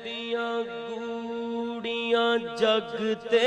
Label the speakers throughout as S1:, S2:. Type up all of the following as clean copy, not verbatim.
S1: दियां गूड़ियां जगते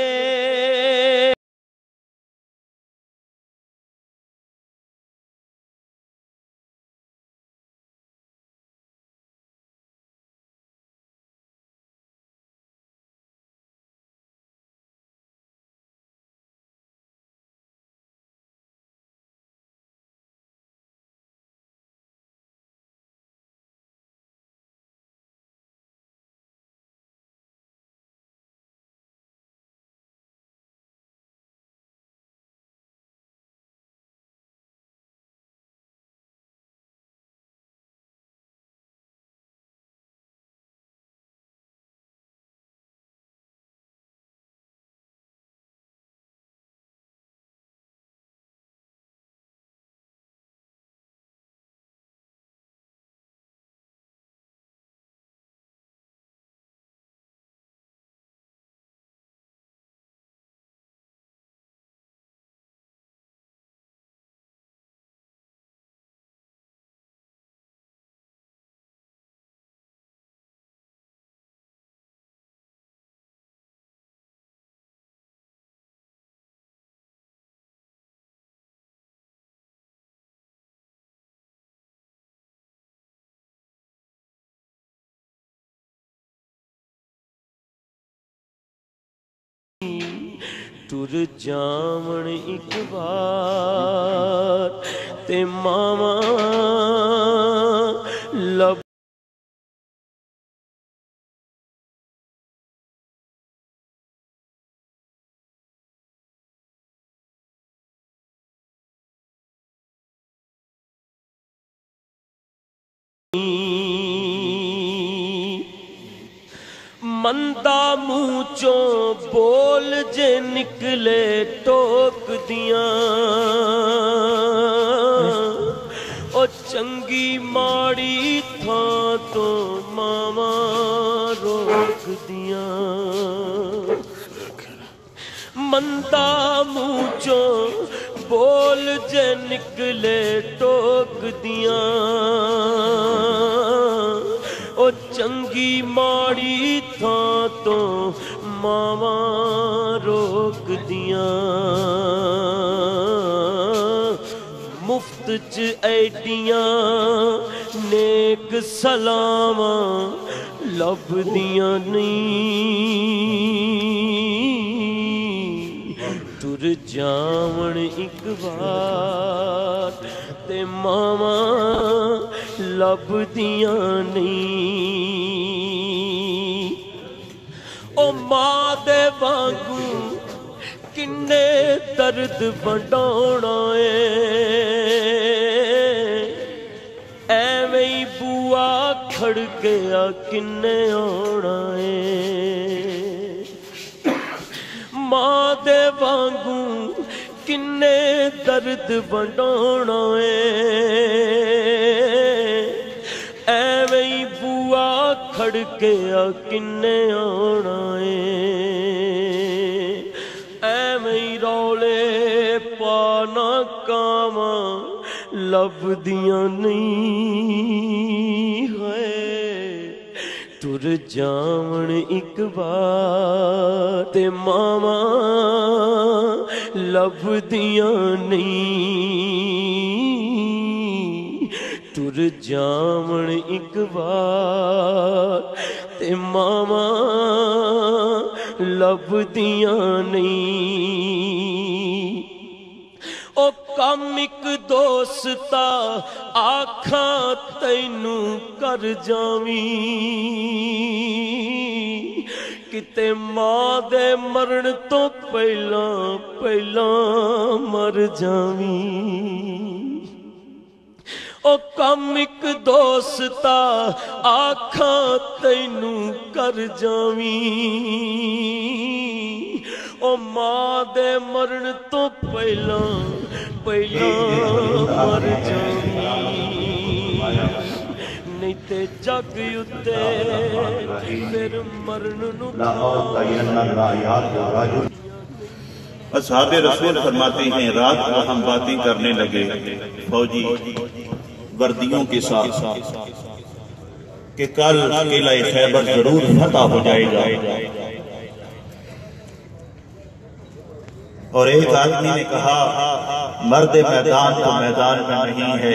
S1: टुर जावण एक बार ते मामा लब मंदा मुँह चो बोल जे निकले टोक दियां ओ चंगी माड़ी थां तो मामा रोक दियां। मंदा मुँह चो बोल जे निकले टोक दियां ओ चंगी माड़ी थां तो मावा रोक दियां। मुफ्त च ऐडियां नेक सलामा लभदियां नहीं। टुर जावण एक बार ते मावा लभदियां नहीं। ओ मां दे वांगू किन्ने दर्द वंडाउणा ऐवें ही बुआ खड़किया किन्ने आउणा मां दे वांगू किन्ने दर्द वंडाउणा ऐवें ही बुआ खड़किया किन्ने आउणा ऐवें ही रौले पाना कावां लभदियां नहीं है। टुर जावण एक बार ते मावा लभदियां नहीं। टुर जावण एक बार ते मावा लभदियां नहीं। ओ कम एक दोस्ता आखा तैनू कर जावी किते मां दे मरण तो पहला पहला मर जावी। ओ कम एक दोस्ता आखा तैनू कर जावी ओ मां दे मरण तो पहला पहला मर जावी। नहीं ते जग उत्ते फिर मरण नूं
S2: असहाबे रसूल फरमाते हैं रात को हम बातें करने लगे फौजी वर्दियों के साथ कि कल किला खैबर जरूर फतह हो जाएगा। और एक आदमी ने कहा, मर्द मैदान तो मैदान में नहीं है,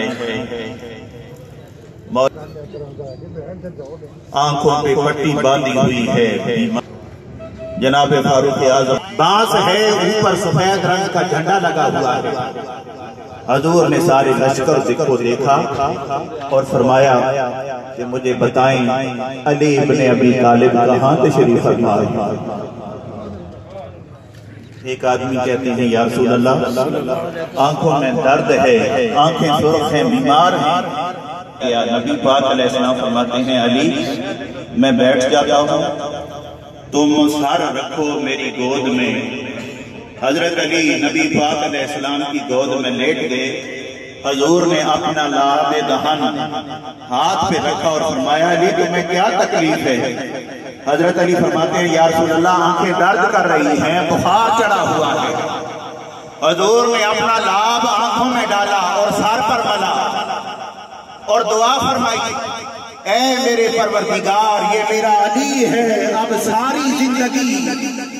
S2: आंखों पे पट्टी बांधी हुई है। जनाब फारूक आजम, बांस है, ऊपर सफेद रंग का झंडा लगा हुआ है। हजूर ने सारे लश्कर को देखा और फरमाया कि मुझे बताएं अली इब्ने अबी तालिब कहाँ तशरीफ फरमा है। एक आदमी कहते हैं, या रसूल अल्लाह, आंखों में दर्द है, आंखें सुर्ख हैं, बीमार हैं। या नबी पाक अलैहिस्सलाम फरमाते हैं, अली मैं बैठ जाता हूँ, तुम सर रखो मेरी गोद में। हजरत अली नबी पाक अलैहिस्सलाम की गोद में लेट गए। हजूर ने अपना लाब दहन हाथ पे रखा और फरमाया, अली तुम्हें क्या तकलीफ है? हजरत अली फरमाते हैं, या रसूल अल्लाह, आंखें दर्द कर रही हैं, बुखार चढ़ा हुआ है। हजूर ने अपना लाब आंखों में डाला और सर पर मला और दुआ फरमाई, ऐ मेरे परवरदिगार, ये मेरा अली है, अब सारी जिंदगी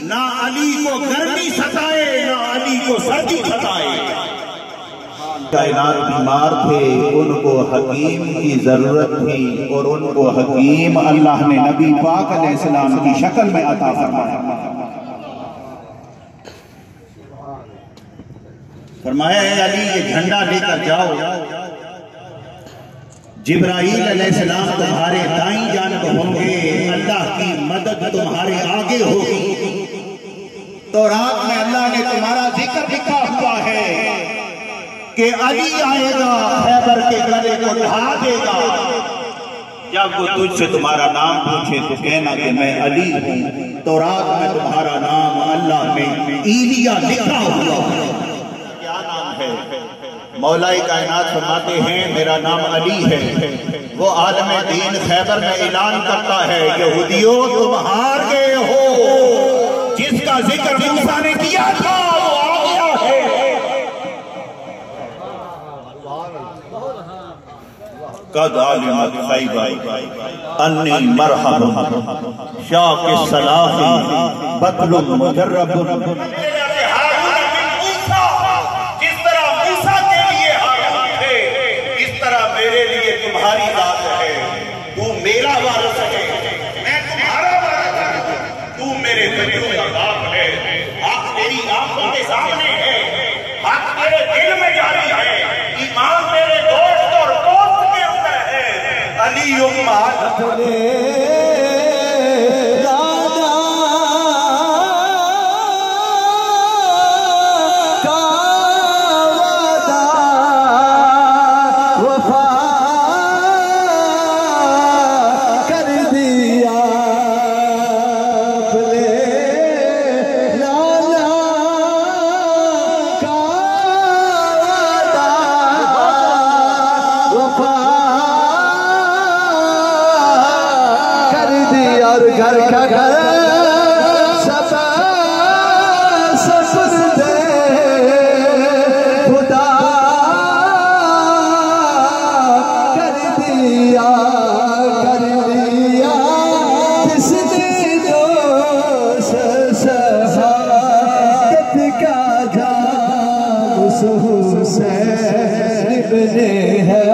S2: ना अली को गर्मी सताए ना अली को सर्दी सताए। कायनात बीमार थे, उनको हकीम की जरूरत थी और उनको हकीम अल्लाह ने नबी पाक अलैहिस्सलाम की शक्ल में अता फरमाया। फरमाया, अली ये झंडा लेकर जाओ, जिब्राईल अलैहिस्सलाम तुम्हारे दाईं जानब होंगे, अल्लाह की मदद तुम्हारे आगे होगी। तो रात में अल्लाह ने तुम्हारा जिक्र लिखा हुआ है कि अली आएगा, खैबर के गले को ढा देगा। जब वो तुझसे तुम्हारा नाम पूछे तो कहना कि मैं अली हूँ। तो रात में तुम्हारा नाम अल्लाह में ईलिया लिखा हुआ है। क्या नाम है? मौलाई कायनात फरमाते हैं, मेरा नाम अली है। वो आलम दीन खैबर में ऐलान करता है, यहूदियों तुम हार गए हो, जिसका जिक्र मूसा ने किया था वो आ गया है। कद आलिमत खैबर अन्नी मरहबा शाक़ सलाही बतलुम मुजर्रबुन। तुम्हारी बात है, तू मेरा वारिस है, मैं तुम्हारा वारिस हूं, तू मेरे बच्चों का बाप है। हक तेरी आंखों के सामने है, हक तेरे दिल में जारी है, ईमान तेरे दोस्त और दोस्त के ऊपर है। अली उम्मा
S3: घर का घर सब दे खुदा कर दिया किसने जो शहादत का जाम हुसैन इब्ने है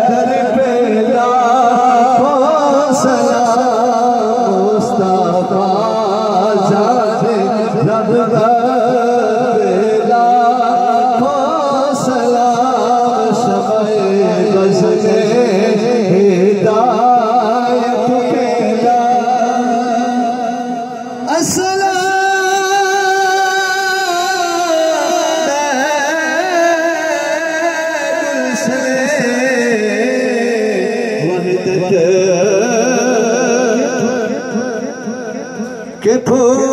S3: दर पे लाखों सलाम के फूल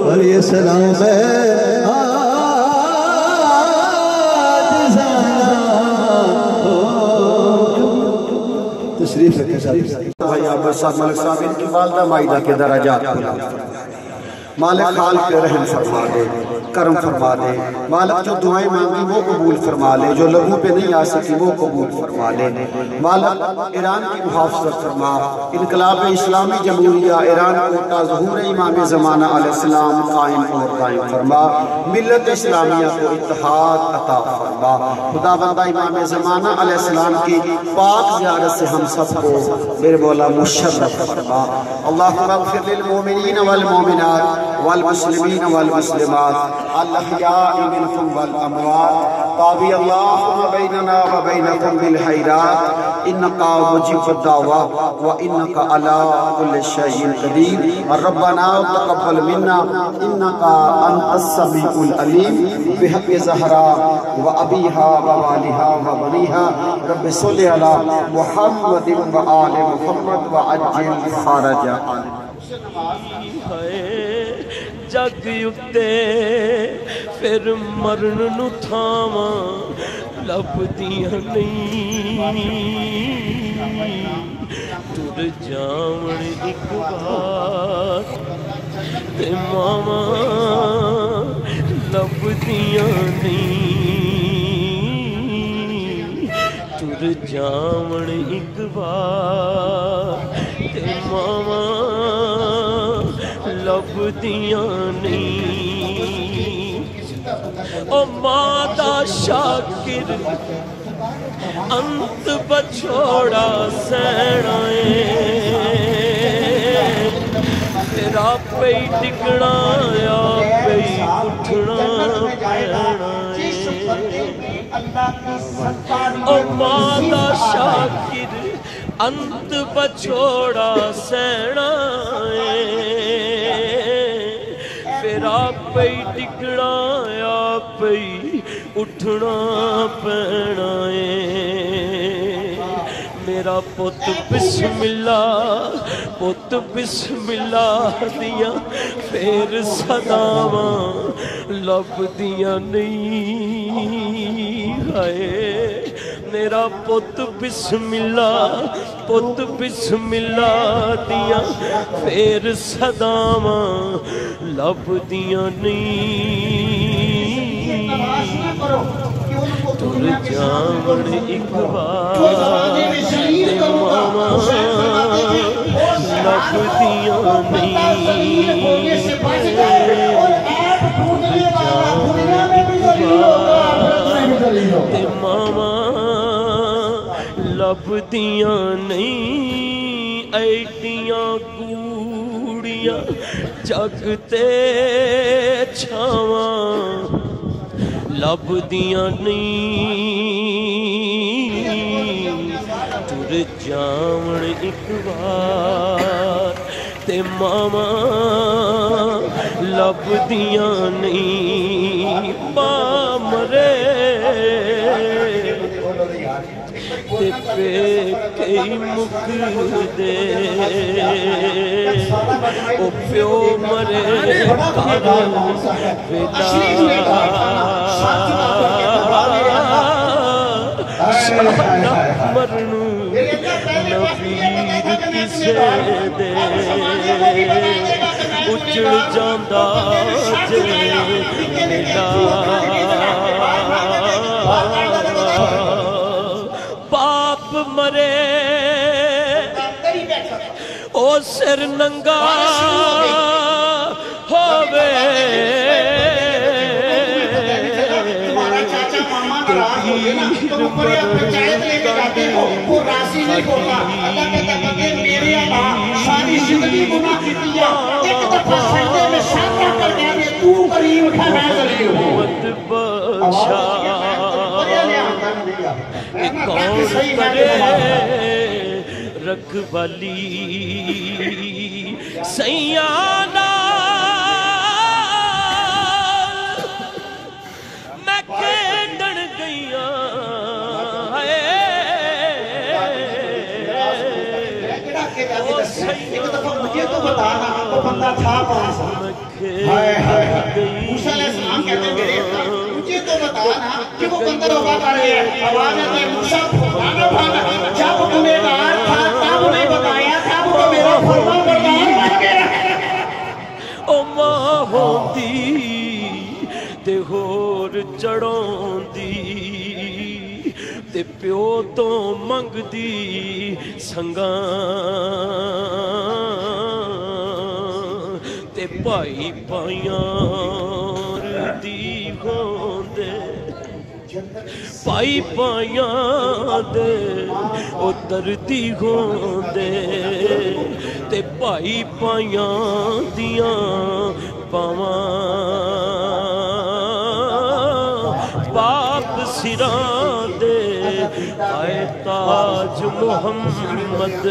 S3: और ये सलाम है तशरीफ रखे भाई आप मलिक साहब इनकी वालदा माइदा के दराजात मालिक हाल के रहम फरमा दे।
S4: करम फरमा दे। मालिक जो दुआएं मांगी वो कबूल फरमा ले, जो लोगों पे नहीं आ सकी वो कबूल फरमा ले। मालिक ईरान की मुहाफ़ज़त फरमा, इनकलाब इस्लामी जमहूरिया ईरान को ज़हूर इमाम ज़माना अलैहिस्सलाम कायम और दायम फरमा। मिल्लत इस्लामिया को इत्तेहाद अता फरमा। खुदावंद इमाम ज़माना अलैहिस्सलाम की पाक ज़ियारत से हम सबको मेरे मौला मुशर्रफ फरमा। अल्लाहुम्मा अग़फ़िर लिल मोमिनीन वल मोमिनात वल मुस्लिमीन वल मुस्लिमात अल अहयाइ मिनहुम वल अमवात ताबी अल्लाहुम्मा बैनना व बैनकुम बिल खैरात इन्नका मुजीबुद दावा व इन्नका अला कुल्लि शैइन क़दीर। रब्बना तक़ब्बल मिन्ना इन्नका अंतस समीउल अलीम बिहक़्क़ि ज़हरा व अबीहा व वालिहा व बनीहा रब्बि सल्लि अला मुहम्मदिन व आलि मुहम्मद व अज्जिल फ़रजा।
S1: जग उत्ते फिर मरण नू थावां लभदियां नहीं, तुर जावण एक बार ते मावा लभदियां नहीं, तुर जावण एक बार ते मावा लभदियां नहीं। ओ माता शाकिर अंत बछोड़ा सैना तेरा पे टिकना या पे उठना पैना। ओ माता शाकिर अंत बछोड़ा सैना फिर आप टिकना आप उठना पैना है। मेरा पुत बिस्मिल्ला दिया फिर सदावां लभदियां नहीं है। मेरा पुत बिस्मिल्ला दिया फिर सदावां लभदियां नहीं, तुर जावण एक बार मामा लभदियां नहीं, ते मामा लभदियां नहीं। ऐडियां कूड़ियां जगते छावां लभदियां नहीं, तुर जावण एक बार ते मामा लभदियां नहीं। पामरे ते पे कई मुकदे ओ प्यो मरे कर विदा मरनू नवीर किसे दे उजड़ जांदा जे मिला। बाप मरे ओ सिर नंगा होवे कौन करे रखवाली सैयाना मैं खेडन गईया
S5: मुझे तो बताना वो बंदा था कौन सा? मूसा अलैहिस्सलाम कहते मेरे मुझे तो बताना कि वो बंदा तौबा कर गया। आवाज आती है मूसा भागा भागा। जब गुनहगार था तब उन्हें बताया था वो तो मेरा फरमाबरदार बन गया।
S1: ओ मां होती होर चढ़ाउंदी ते प्यो तो मंगदी संगा ते भाई भाइयां दी होंदे भाई भाइयां दे ओ दर्दी होंदे ते भाई भाइयां दियां बावां बाप सिरां दे आए ताज मुहम्मद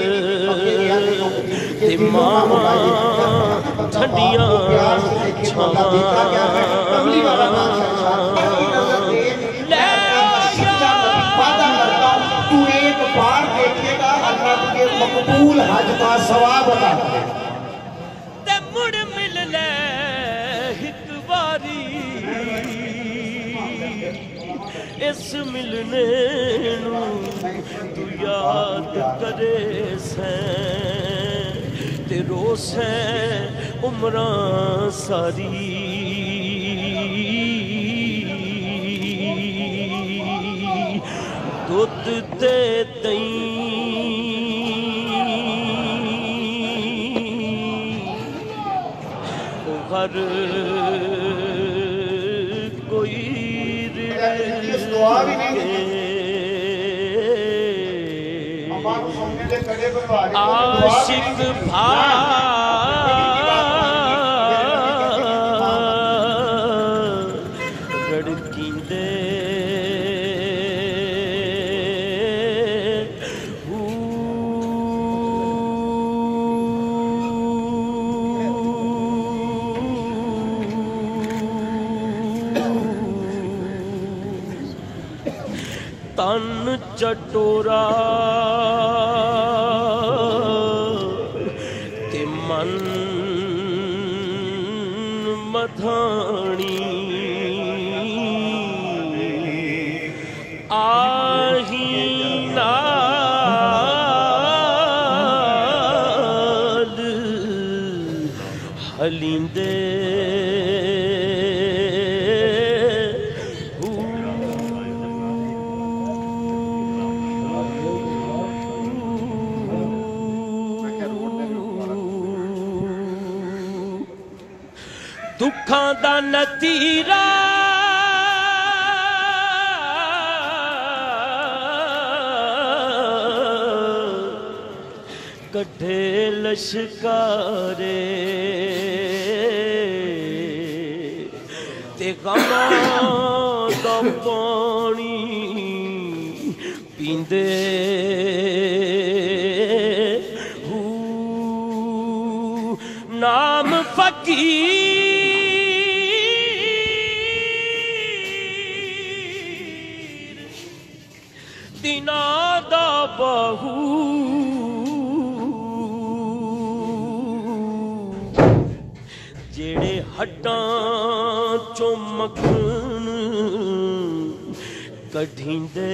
S1: ते मामा ठंडियां छावां
S5: मकबूल हज का सवाब अता
S1: ते मुड़ मिल ले एक बारी इस मिलने नू तू याद करे सैं ते रोसे उमरां सारी दुध ते दही हर कोई आशिक रड़कींदे तन चटोरा ते मन मधानी आही नाल हलींदे दुखां दा नतीरा कढ़े लश्कारे ते गमां दा पानी पींदे नाम फकीर दिना दा बहू जेड़े हड्डां चों मक्खन कढींदे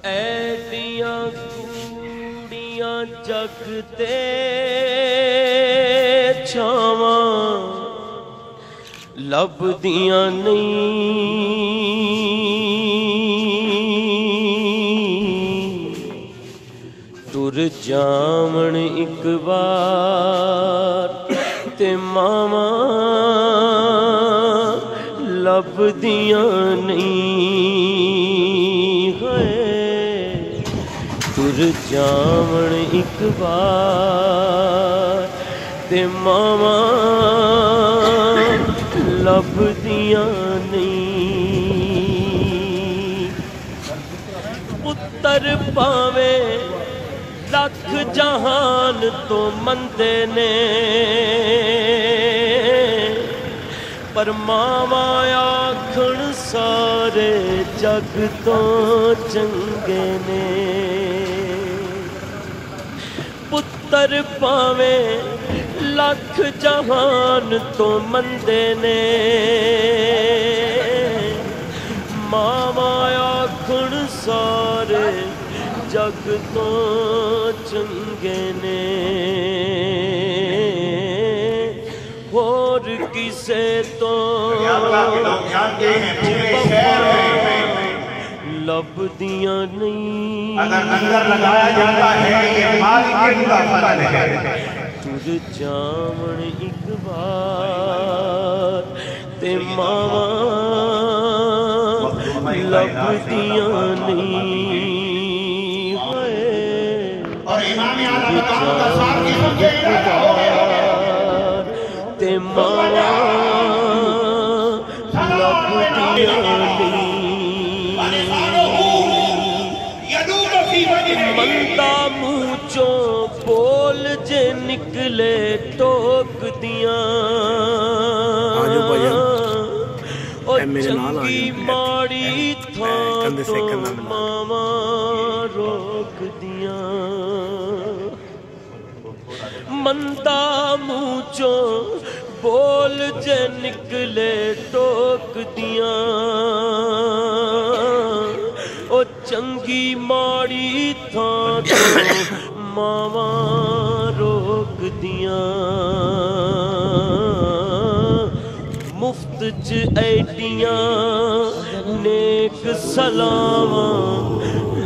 S1: ऐडियां कूड़ियां जग ते छावां लभदियां नहीं तुर जावण एक बार ते मावा लभदियां नहीं तुर जावण एक बार ते मावा लभदियां नहीं पुत्तर पावे लख जहान तो मंदे ने पर मावा आखण सारे जग तो चंगे ने पुत्र पावे लख जहान तो मंदे ने मावा आखण सारे जग तो चंगे ने और किसे तो लभदियां नहीं
S2: अगर लंगर लगाया जाता है ये मालिक का फल है
S1: तुझ जामन एक बार ते मावा लभदियां नहीं
S5: और इमाम आज़म का साथ की समझे
S1: ते मावा लभदियां नहीं मंदा मुँह चो बोल जे निकले टोक दियां ओ चंगी माड़ी था तो मावा रोक दियां मंदा मुँह चो बोल जे निकले टोक दियां ओ चंगी माड़ी था तो मावा रोक दियां मुफ्त च ऐडियां नेक सलामा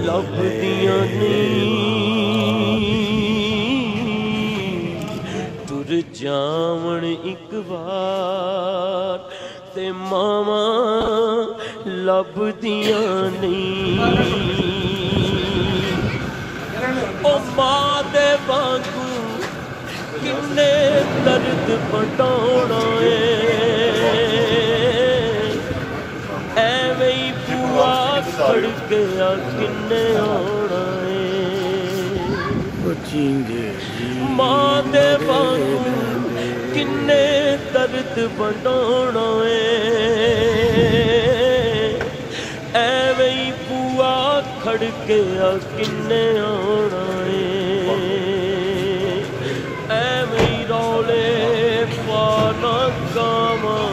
S1: लभदियां नहीं टुर जावण एक बार ते मावा लभदियां नहीं ओ मां दे वांगू किन्ने दर्द पटाउणा ऐवें ही बुआ खड़ गया किन्ने आउणा मां दे वांगू किन्ने दर्द पटाउणा ऐवें ही बुआ खड़ गया किन्ने आउणा ऐवें ही रौले पाना गावां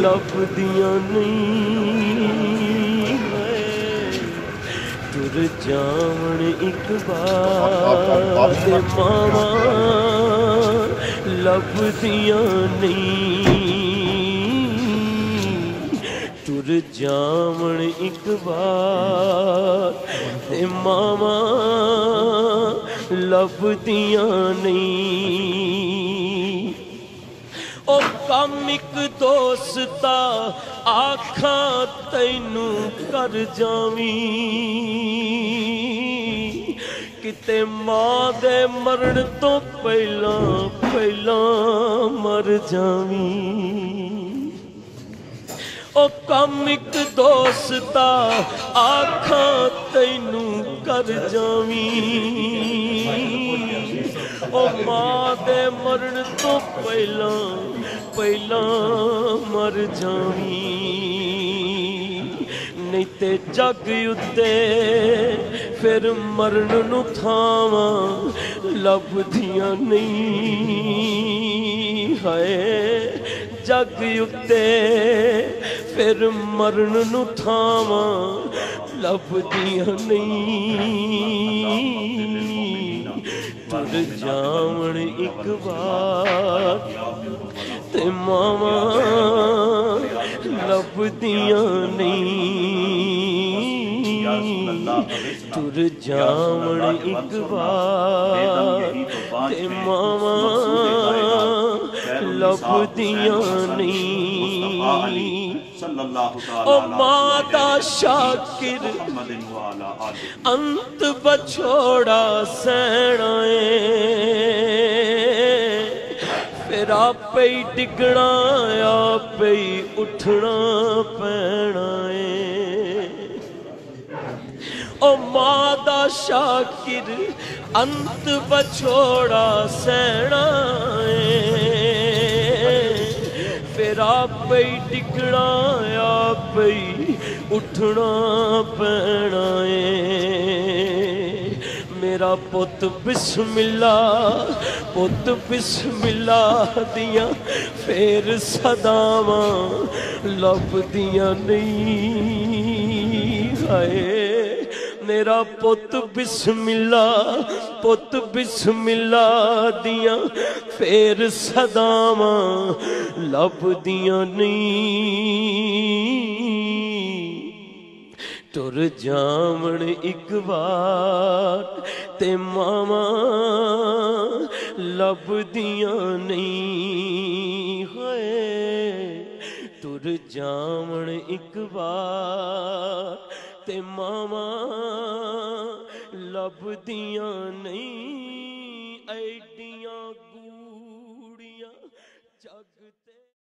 S1: लभदियां नहीं टुर जावण एक बार ते मावा लभदियां नहीं टुर जावण एक बार ते मावा लभदियां नहीं ओ कम एक दोस्ता आखा तैनू कर जावी किते मां दे मरण तो पहला पहला मर जावी ओ कम एक दोस्ता आखा तैनू कर जावी ओ मां दे मरण तो पहला पहला मर जावी नहीं ते जग उत्ते फिर मरण नू थावां लभदियां नहीं है जग उत्ते फिर मरण नू थावां लभदियां नहीं टुर जावण एक बार ते मावा लभदियां नहीं टुर जावण एक बार ते मावा लभदियां नहीं ओ माता शाकिर अंत बछोड़ा सैना फिर आपे ही डिगना आपे ही उठना पैना ओ मादा शाकिर अंत बछोड़ा सैना फिर आप आप ही टिकना आप ही उठना पैना है। मेरा पुत बिस्मिल्लाह दियां फिर सदावां लभदियां नहीं है। मेरा पुत बिस्मिल्लाह दियां फिर सदावां लभदियां नहीं। टुर जावण एक बार ते मावा लभदियां नहीं है। टुर जावण एक बार ते मावा लभदियां नहीं। ऐडियां गूड़ियां जग